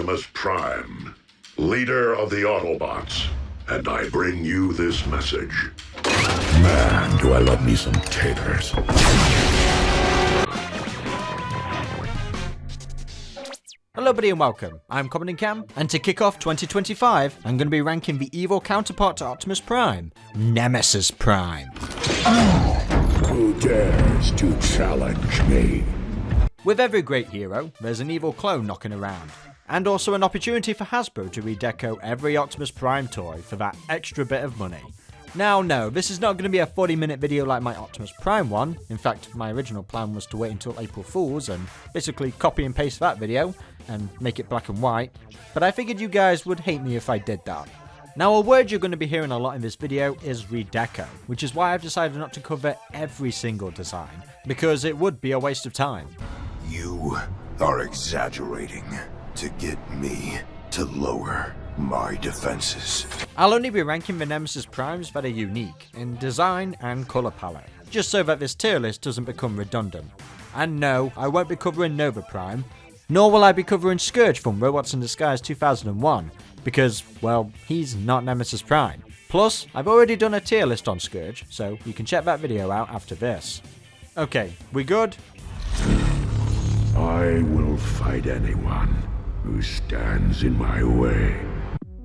Optimus Prime, leader of the Autobots, and I bring you this message. Man, do I love me some taters. Hello everybody and welcome, I'm Comodin Cam, and to kick off 2025, I'm going to be ranking the evil counterpart to Optimus Prime, Nemesis Prime. Who dares to challenge me? With every great hero, there's an evil clone knocking around, and also an opportunity for Hasbro to redeco every Optimus Prime toy for that extra bit of money. Now no, this is not going to be a 40-minute video like my Optimus Prime one. In fact, my original plan was to wait until April Fool's and basically copy and paste that video and make it black and white, but I figured you guys would hate me if I did that. Now a word you're going to be hearing a lot in this video is redeco, which is why I've decided not to cover every single design, because it would be a waste of time. You are exaggerating to get me to lower my defenses. I'll only be ranking the Nemesis Primes that are unique in design and colour palette, just so that this tier list doesn't become redundant. And no, I won't be covering Nova Prime, nor will I be covering Scourge from Robots in Disguise 2001, because, well, he's not Nemesis Prime. Plus, I've already done a tier list on Scourge, so you can check that video out after this. Okay, we good? I will fight anyone who stands in my way.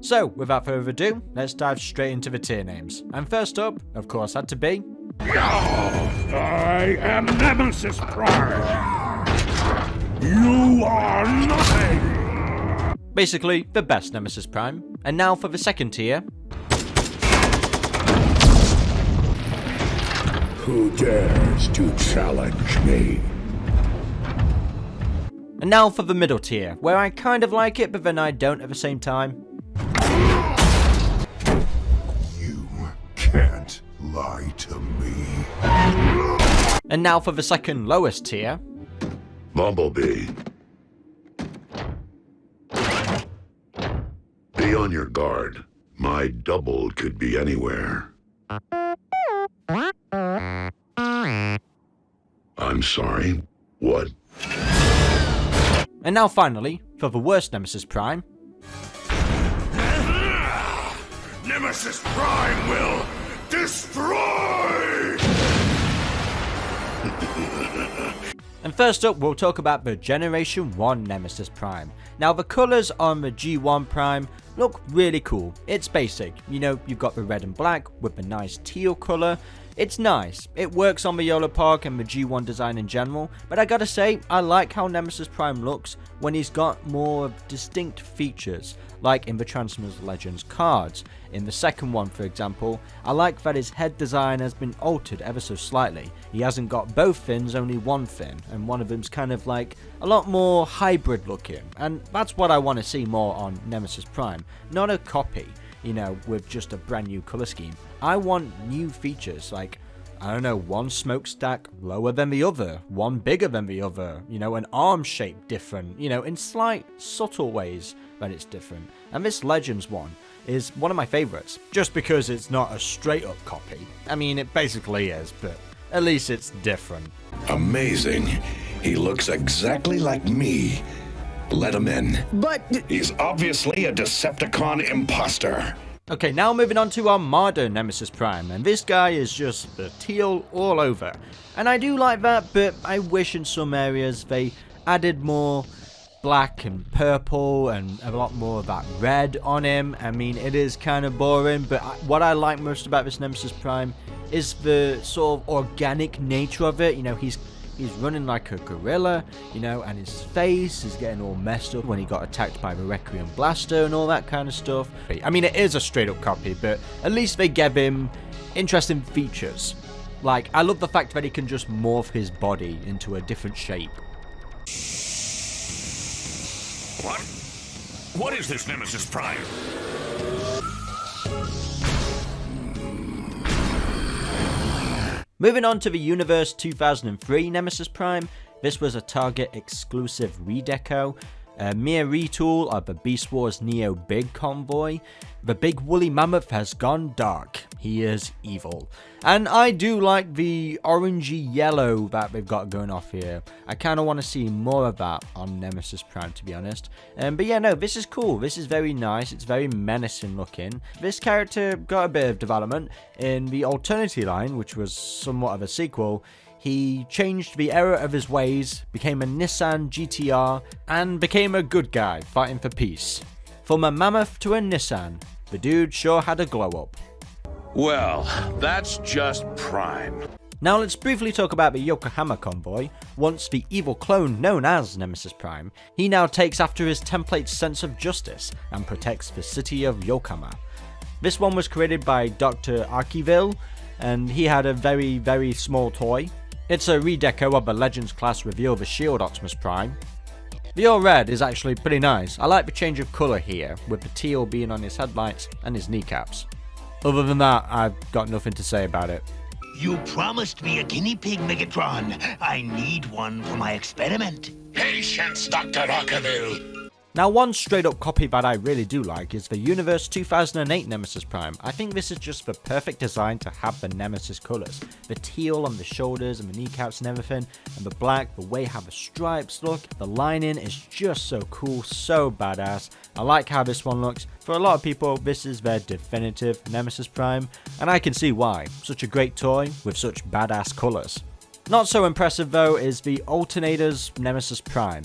So, without further ado, let's dive straight into the tier names. And first up, of course, had to be... I am Nemesis Prime! You are nothing! Basically, the best Nemesis Prime. And now for the second tier. Who dares to challenge me? And now for the middle tier, where I kind of like it, but then I don't at the same time. You can't lie to me. And now for the second lowest tier. Bumblebee. Be on your guard. My double could be anywhere. I'm sorry, what? And now finally, for the worst Nemesis Prime. Nemesis Prime will destroy! And first up, we'll talk about the Generation 1 Nemesis Prime. Now the colours on the G1 Prime look really cool. It's basic, you know, you've got the red and black with the nice teal colour. It's nice, it works on the Yolo Park and the G1 design in general, but I gotta say, I like how Nemesis Prime looks when he's got more distinct features, like in the Transformers Legends cards. In the second one, for example, I like that his head design has been altered ever so slightly. He hasn't got both fins, only one fin, and one of them's kind of like a lot more hybrid looking, and that's what I want to see more on Nemesis Prime, not a copy, you know, with just a brand new colour scheme. I want new features, like, I don't know, one smokestack lower than the other, one bigger than the other, you know, an arm shape different, you know, in slight, subtle ways that it's different. And this Legends one is one of my favourites, just because it's not a straight up copy. I mean, it basically is, but at least it's different. Amazing. He looks exactly like me. Let him in. But He's obviously a Decepticon imposter. okay, now moving on to our modern Nemesis Prime, and this guy is just the teal all over. And I do like that, but I wish in some areas they added more black and purple and a lot more of that red on him. I mean, it is kind of boring, but what I like most about this Nemesis Prime is the sort of organic nature of it. You know, he's running like a gorilla, you know, and his face is getting all messed up when he got attacked by the Requiem Blaster and all that kind of stuff. I mean, it is a straight up copy, but at least they gave him interesting features. Like, I love the fact that he can just morph his body into a different shape. What? What is this Nemesis Prime? Moving on to the Universe 2003 Nemesis Prime, this was a Target exclusive redeco. A mere retool of the Beast Wars Neo Big convoy. The big woolly mammoth has gone dark. He is evil. And I do like the orangey yellow that they've got going off here. I kind of want to see more of that on Nemesis Prime, to be honest. But yeah, no, this is cool. This is very nice. It's very menacing looking. This character got a bit of development in the Alternators line, which was somewhat of a sequel. He changed the error of his ways, became a Nissan GTR, and became a good guy fighting for peace. From a mammoth to a Nissan, the dude sure had a glow up. Well, that's just prime. Now let's briefly talk about the Yokohama convoy. Once the evil clone known as Nemesis Prime, he now takes after his template's sense of justice and protects the city of Yokohama. This one was created by Dr. Arkiville, and he had a very, very small toy. It's a redeco of the Legends class reveal the Shield Optimus Prime. The all red is actually pretty nice. I like the change of colour here, with the teal being on his headlights and his kneecaps. Other than that, I've got nothing to say about it. You promised me a guinea pig, Megatron. I need one for my experiment. Patience, Dr. Arkeville. Now, one straight up copy that I really do like is the Universe 2008 Nemesis Prime. I think this is just the perfect design to have the Nemesis colours. The teal on the shoulders and the kneecaps and everything, and the black, the way how the stripes look, the lining is just so cool, so badass. I like how this one looks. For a lot of people, this is their definitive Nemesis Prime, and I can see why. Such a great toy with such badass colours. Not so impressive though is the Alternators Nemesis Prime.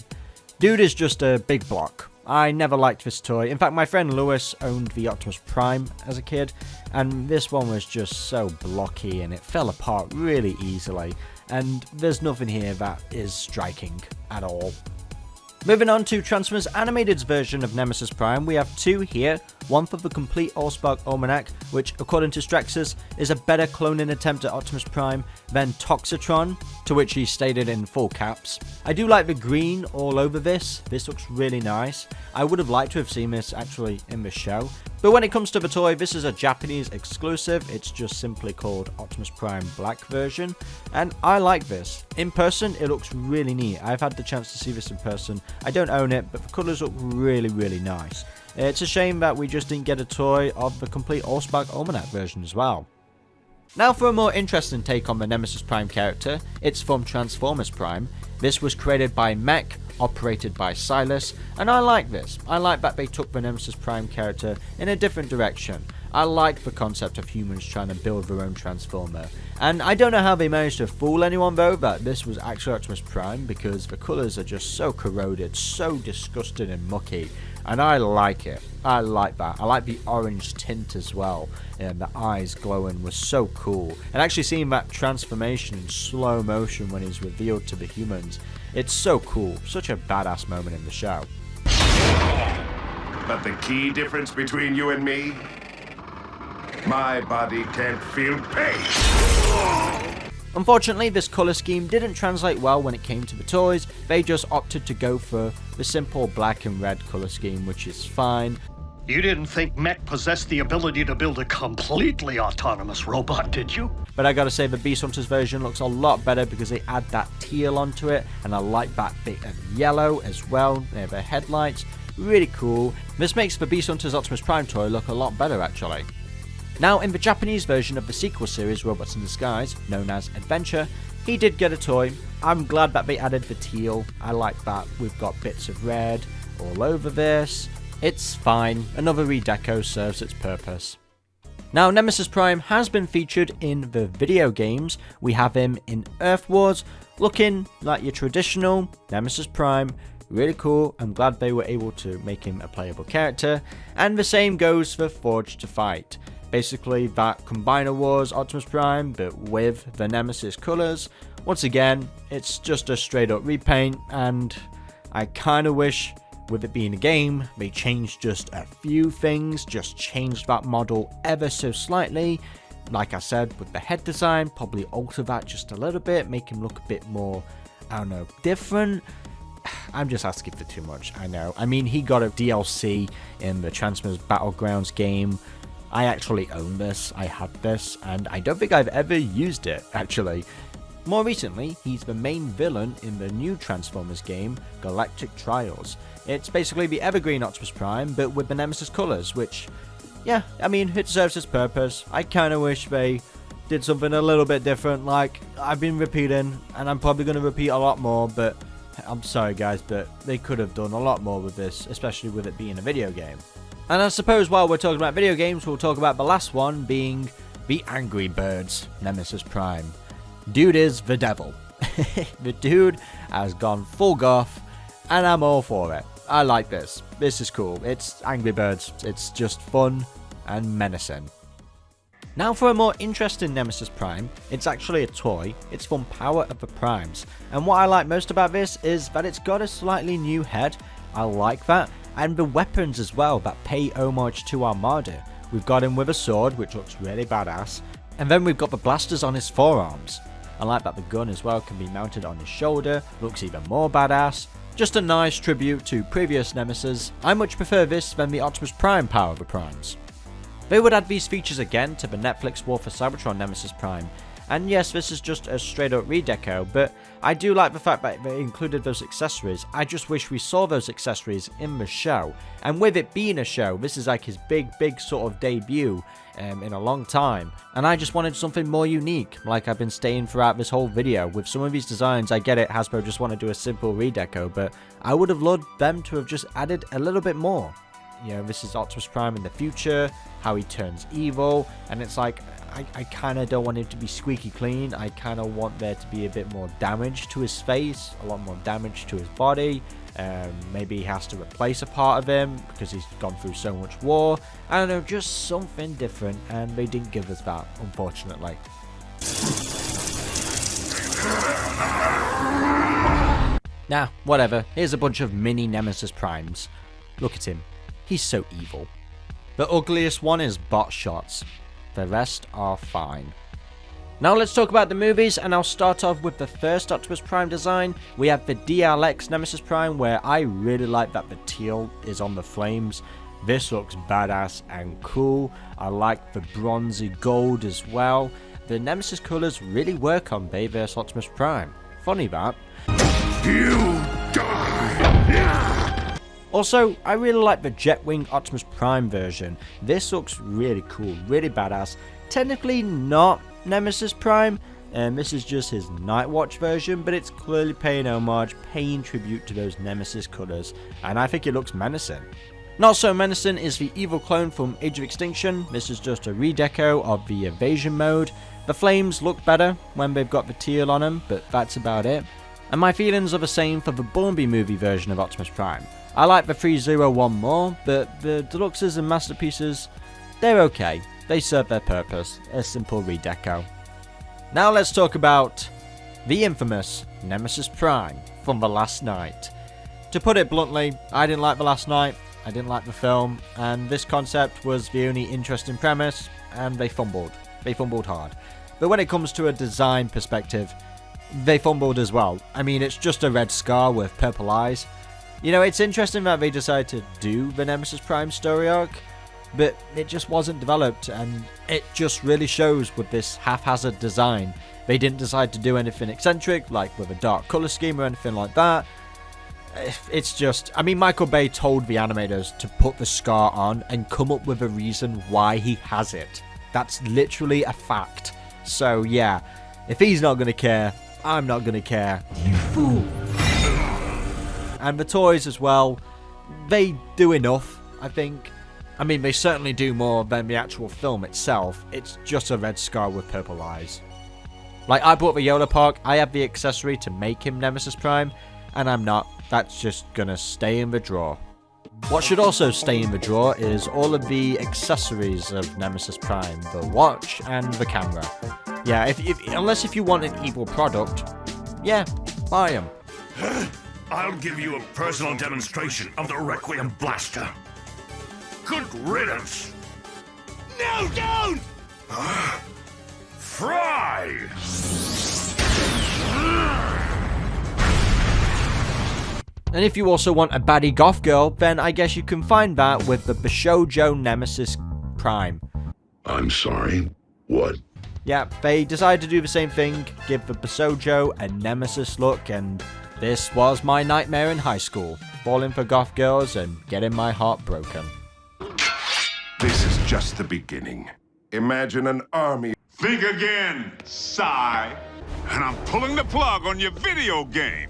Dude is just a big block. I never liked this toy. In fact, my friend Lewis owned the Optimus Prime as a kid, and this one was just so blocky and it fell apart really easily, and there's nothing here that is striking at all. Moving on to Transformers Animated's version of Nemesis Prime, we have two here, one for the complete Allspark Almanac, which according to Strexus is a better cloning attempt at Optimus Prime than Toxitron, to which he stated in full caps. I do like the green all over this looks really nice. I would have liked to have seen this actually in the show. But when it comes to the toy, this is a Japanese exclusive. It's just simply called Optimus Prime Black version, and I like this. In person, it looks really neat. I've had the chance to see this in person. I don't own it, but the colours look really, really nice. It's a shame that we just didn't get a toy of the complete Allspark Almanac version as well. Now for a more interesting take on the Nemesis Prime character, it's from Transformers Prime. This was created by Mech, operated by Silas, and I like this. I like that they took the Nemesis Prime character in a different direction. I like the concept of humans trying to build their own Transformer, and I don't know how they managed to fool anyone though that this was actually Optimus Prime, because the colours are just so corroded, so disgusting and mucky, and I like it. I like that. I like the orange tint as well, and the eyes glowing was so cool, and actually seeing that transformation in slow motion when he's revealed to the humans, it's so cool. Such a badass moment in the show. But the key difference between you and me? My body can't feel pain. Unfortunately, this colour scheme didn't translate well when it came to the toys. They just opted to go for the simple black and red colour scheme, which is fine. You didn't think Mech possessed the ability to build a completely autonomous robot, did you? But I gotta say, the Beast Hunters version looks a lot better because they add that teal onto it, and I like that bit of yellow as well. They have their headlights, really cool. This makes the Beast Hunters Optimus Prime toy look a lot better actually. Now, in the Japanese version of the sequel series Robots in Disguise, known as Adventure, he did get a toy. I'm glad that they added the teal. I like that. We've got bits of red all over this. It's fine. Another redeco serves its purpose. Now, Nemesis Prime has been featured in the video games. We have him in Earth Wars, looking like your traditional Nemesis Prime. Really cool. I'm glad they were able to make him a playable character. And the same goes for Forged to Fight. Basically, that Combiner Wars Optimus Prime, but with the Nemesis colours. Once again, it's just a straight up repaint, and I kind of wish, with it being a game, they changed just a few things, just changed that model ever so slightly. Like I said, with the head design, probably alter that just a little bit, make him look a bit more, I don't know, different. I'm just asking for too much, I know. I mean, he got a DLC in the Transformers Battlegrounds game. I actually own this, I had this, and I don't think I've ever used it, actually. More recently, he's the main villain in the new Transformers game, Galactic Trials. It's basically the evergreen Optimus Prime, but with the Nemesis colours, which, yeah, I mean, it serves its purpose. I kind of wish they did something a little bit different. Like, I've been repeating, and I'm probably going to repeat a lot more, but I'm sorry guys, but they could have done a lot more with this, especially with it being a video game. And I suppose while we're talking about video games, we'll talk about the last one being the Angry Birds Nemesis Prime. Dude is the devil. The dude has gone full goth, and I'm all for it. I like this. This is cool. It's Angry Birds. It's just fun and menacing. Now for a more interesting Nemesis Prime, it's actually a toy. It's from Power of the Primes. And what I like most about this is that it's got a slightly new head. I like that. And the weapons as well that pay homage to Armada. We've got him with a sword, which looks really badass. And then we've got the blasters on his forearms. I like that the gun as well can be mounted on his shoulder, looks even more badass. Just a nice tribute to previous Nemesis. I much prefer this than the Optimus Prime Power of the Primes. They would add these features again to the Netflix War for Cybertron Nemesis Prime. And yes, this is just a straight up redeco, but I do like the fact that they included those accessories. I just wish we saw those accessories in the show. And with it being a show, this is like his big sort of debut in a long time. And I just wanted something more unique, like I've been saying throughout this whole video. With some of these designs, I get it, Hasbro just want to do a simple redeco, but I would have loved them to have just added a little bit more. You know, this is Optimus Prime in the future, how he turns evil, and it's like, I kind of don't want him to be squeaky clean. I kind of want there to be a bit more damage to his face, a lot more damage to his body. Maybe he has to replace a part of him because he's gone through so much war. I don't know, just something different, and they didn't give us that, unfortunately. Nah, whatever. Here's a bunch of mini Nemesis Primes. Look at him. He's so evil. The ugliest one is Bot Shots. The rest are fine. Now let's talk about the movies, and I'll start off with the first Optimus Prime design. We have the DLX Nemesis Prime, where I really like that the teal is on the flames. This looks badass and cool. I like the bronzy gold as well. The Nemesis colours really work on Bayverse Optimus Prime. Funny that. You die! Also, I really like the Jetwing Optimus Prime version. This looks really cool, really badass. Technically not Nemesis Prime, and this is just his Nightwatch version, but it's clearly paying homage, paying tribute to those Nemesis colours, and I think it looks menacing. Not so menacing is the evil clone from Age of Extinction. This is just a redeco of the evasion mode. The flames look better when they've got the teal on them, but that's about it. And my feelings are the same for the Bumblebee movie version of Optimus Prime. I like the 301 more, but the deluxes and masterpieces, they're okay. They serve their purpose, a simple redeco. Now let's talk about the infamous Nemesis Prime from The Last Night. To put it bluntly, I didn't like The Last Night, I didn't like the film, and this concept was the only interesting premise, and they fumbled. They fumbled hard. But when it comes to a design perspective, they fumbled as well. I mean, it's just a red scar with purple eyes. You know, it's interesting that they decided to do the Nemesis Prime story arc, but it just wasn't developed, and it just really shows with this haphazard design. They didn't decide to do anything eccentric, like with a dark colour scheme or anything like that. It's just, I mean, Michael Bay told the animators to put the scar on and come up with a reason why he has it. That's literally a fact. So yeah, if he's not going to care, I'm not going to care. You fool. And the toys as well, they do enough, I think. I mean, they certainly do more than the actual film itself. It's just a red scar with purple eyes. Like, I bought the Yola Park, I have the accessory to make him Nemesis Prime, and I'm not. That's just gonna stay in the drawer. What should also stay in the drawer is all of the accessories of Nemesis Prime, the watch and the camera. Yeah, unless if you want an evil product, yeah, buy them. I'll give you a personal demonstration of the Requiem Blaster. Good riddance. No, don't! Fry! And if you also want a baddie goth girl, then I guess you can find that with the Bishoujo Nemesis Prime. I'm sorry, what? Yeah, they decided to do the same thing, give the Basojo a Nemesis look, and this was my nightmare in high school, falling for goth girls and getting my heart broken. This is just the beginning. Imagine an army. Think again, sigh. And I'm pulling the plug on your video game.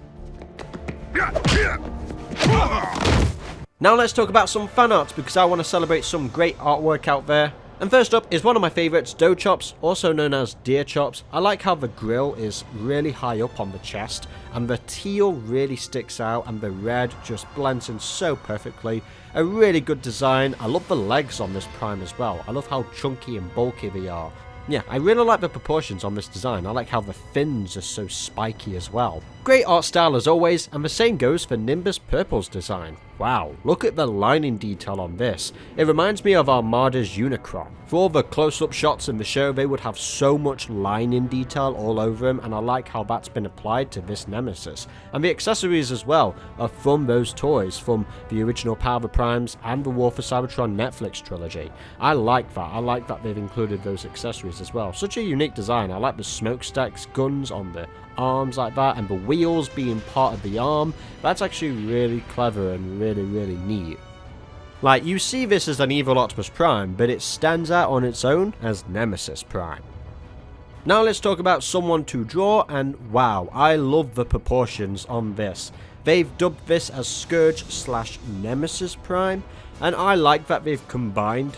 Now let's talk about some fan art, because I want to celebrate some great artwork out there. And first up is one of my favourites, Dough Chops, also known as Deer Chops. I like how the grill is really high up on the chest, and the teal really sticks out, and the red just blends in so perfectly. A really good design. I love the legs on this Prime as well. I love how chunky and bulky they are. Yeah, I really like the proportions on this design. I like how the fins are so spiky as well. Great art style as always, and the same goes for Nimbus Purple's design. Wow, look at the lining detail on this. It reminds me of Armada's Unicron. For all the close-up shots in the show, they would have so much lining detail all over them, and I like how that's been applied to this Nemesis. And the accessories as well are from those toys, from the original Power of the Primes and the War for Cybertron Netflix trilogy. I like that. I like that they've included those accessories as well. Such a unique design. I like the smokestacks, guns on the arms like that, and the wheels being part of the arm. That's actually really clever and really neat. Like, you see this as an evil Optimus Prime, but it stands out on its own as Nemesis Prime. Now let's talk about someone to draw, and wow, I love the proportions on this. They've dubbed this as Scourge/Nemesis Prime, and I like that they've combined.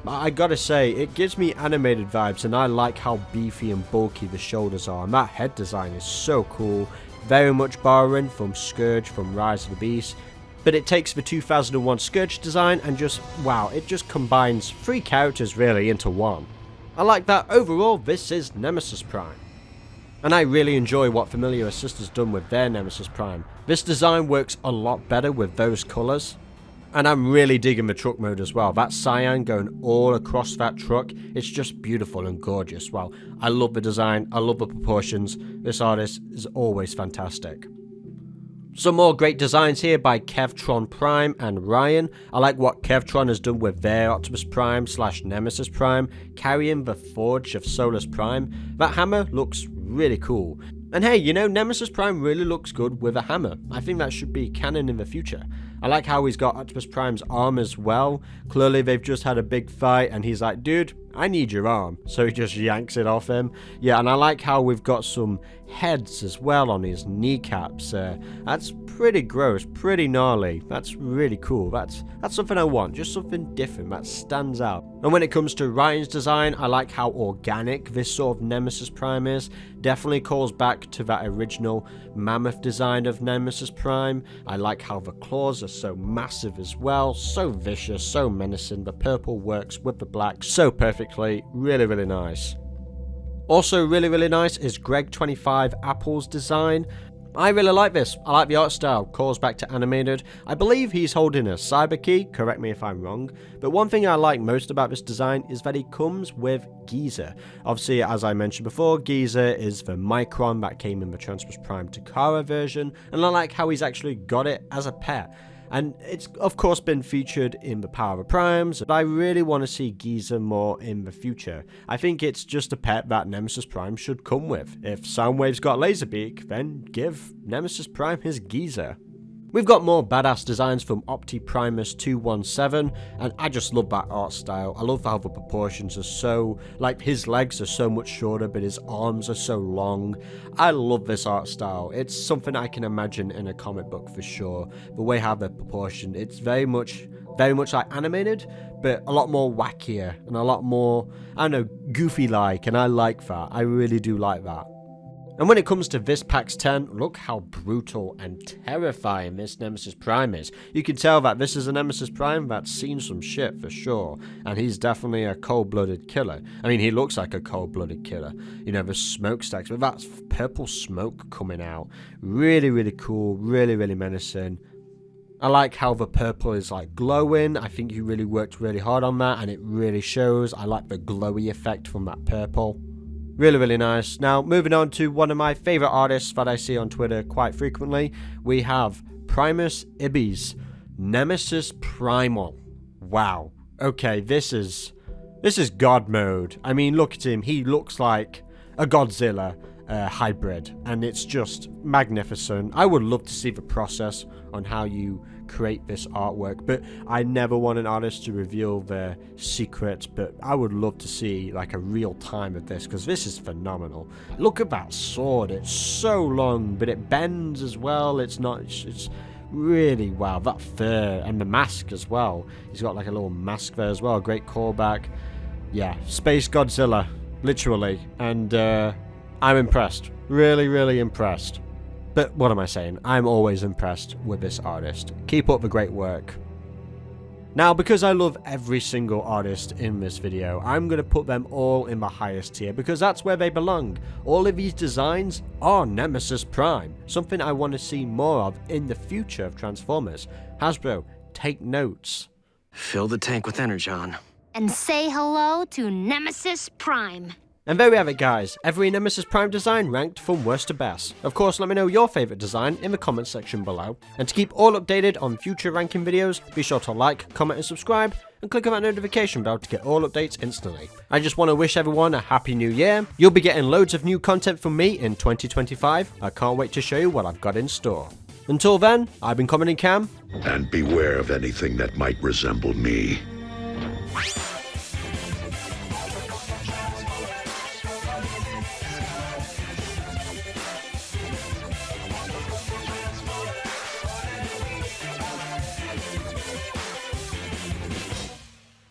I gotta say, it gives me animated vibes, and I like how beefy and bulky the shoulders are, and that head design is so cool. Very much borrowing from Scourge from Rise of the Beast, but it takes the 2001 Scourge design and just, wow, it just combines 3 characters really into one. I like that. Overall, this is Nemesis Prime. And I really enjoy what Familiar Assist has done with their Nemesis Prime. This design works a lot better with those colours. And I'm really digging the truck mode as well. That cyan going all across that truck, it's just beautiful and gorgeous. Well, I love the design, I love the proportions. This artist is always fantastic. Some more great designs here by Kevtron Prime and Ryan. I like what Kevtron has done with their Optimus Prime/Nemesis Prime, carrying the Forge of Solus Prime. That hammer looks really cool. And hey, you know, Nemesis Prime really looks good with a hammer. I think that should be canon in the future. I like how he's got Optimus Prime's arm as well. Clearly they've just had a big fight and he's like, dude, I need your arm. So he just yanks it off him. Yeah, and I like how we've got some heads as well on his kneecaps. That's pretty gross, pretty gnarly. That's really cool. That's something I want, just something different that stands out. And when it comes to Ryan's design, I like how organic this sort of Nemesis Prime is. Definitely calls back to that original mammoth design of Nemesis Prime. I like how the claws are so massive as well, so vicious, so menacing. The purple works with the black so perfectly. Really nice. Also really nice is Greg25 Apple's design. I really like this. I like the art style, calls back to animated. I believe he's holding a cyber key, correct me if I'm wrong, but one thing I like most about this design is that he comes with Giza. Obviously, as I mentioned before, Giza is the Micron that came in the Transformers Prime Takara version, and I like how he's actually got it as a pet. And it's of course been featured in the Power of the Primes, but I really want to see Giza more in the future. I think it's just a pet that Nemesis Prime should come with. If Soundwave's got Laserbeak, then give Nemesis Prime his Giza. We've got more badass designs from Optiprimus 217, and I just love that art style. I love how the proportions are so, like his legs are so much shorter, but his arms are so long. I love this art style. It's something I can imagine in a comic book for sure. The way how they're proportioned, it's very much like animated, but a lot more wackier and a lot more, I don't know, goofy-like, and I like that. I really do like that. And when it comes to this PAX 10, look how brutal and terrifying this Nemesis Prime is. You can tell that this is a Nemesis Prime that's seen some shit for sure, and he's definitely a cold-blooded killer. I mean, he looks like a cold-blooded killer. You know, the smokestacks with that purple smoke coming out. Really cool, really menacing. I like how the purple is like glowing. I think you really worked really hard on that, and it really shows. I like the glowy effect from that purple. Really nice. Now, moving on to one of my favorite artists that I see on Twitter quite frequently, we have Primus Ibis, Nemesis Primal. Wow. Okay, this is This is God mode. I mean, look at him. He looks like a Godzilla hybrid, and it's just magnificent. I would love to see the process on how you create this artwork, but I never want an artist to reveal their secrets, but I would love to see like a real time of this, because this is phenomenal. Look at that sword. It's so long, but it bends as well. It's really, wow. That fur and the mask as well. He's got like a little mask there as well. Great callback. Yeah, Space Godzilla, literally. And I'm impressed. Really, really impressed. But what am I saying? I'm always impressed with this artist. Keep up the great work. Now, because I love every single artist in this video, I'm going to put them all in the highest tier, because that's where they belong. All of these designs are Nemesis Prime, something I want to see more of in the future of Transformers. Hasbro, take notes. Fill the tank with Energon. And say hello to Nemesis Prime. And there we have it, guys. Every Nemesis Prime design ranked from worst to best. Of course, let me know your favourite design in the comments section below. And to keep all updated on future ranking videos, be sure to like, comment and subscribe, and click on that notification bell to get all updates instantly. I just want to wish everyone a happy new year. You'll be getting loads of new content from me in 2025. I can't wait to show you what I've got in store. Until then, I've been Comodin Cam. And beware of anything that might resemble me.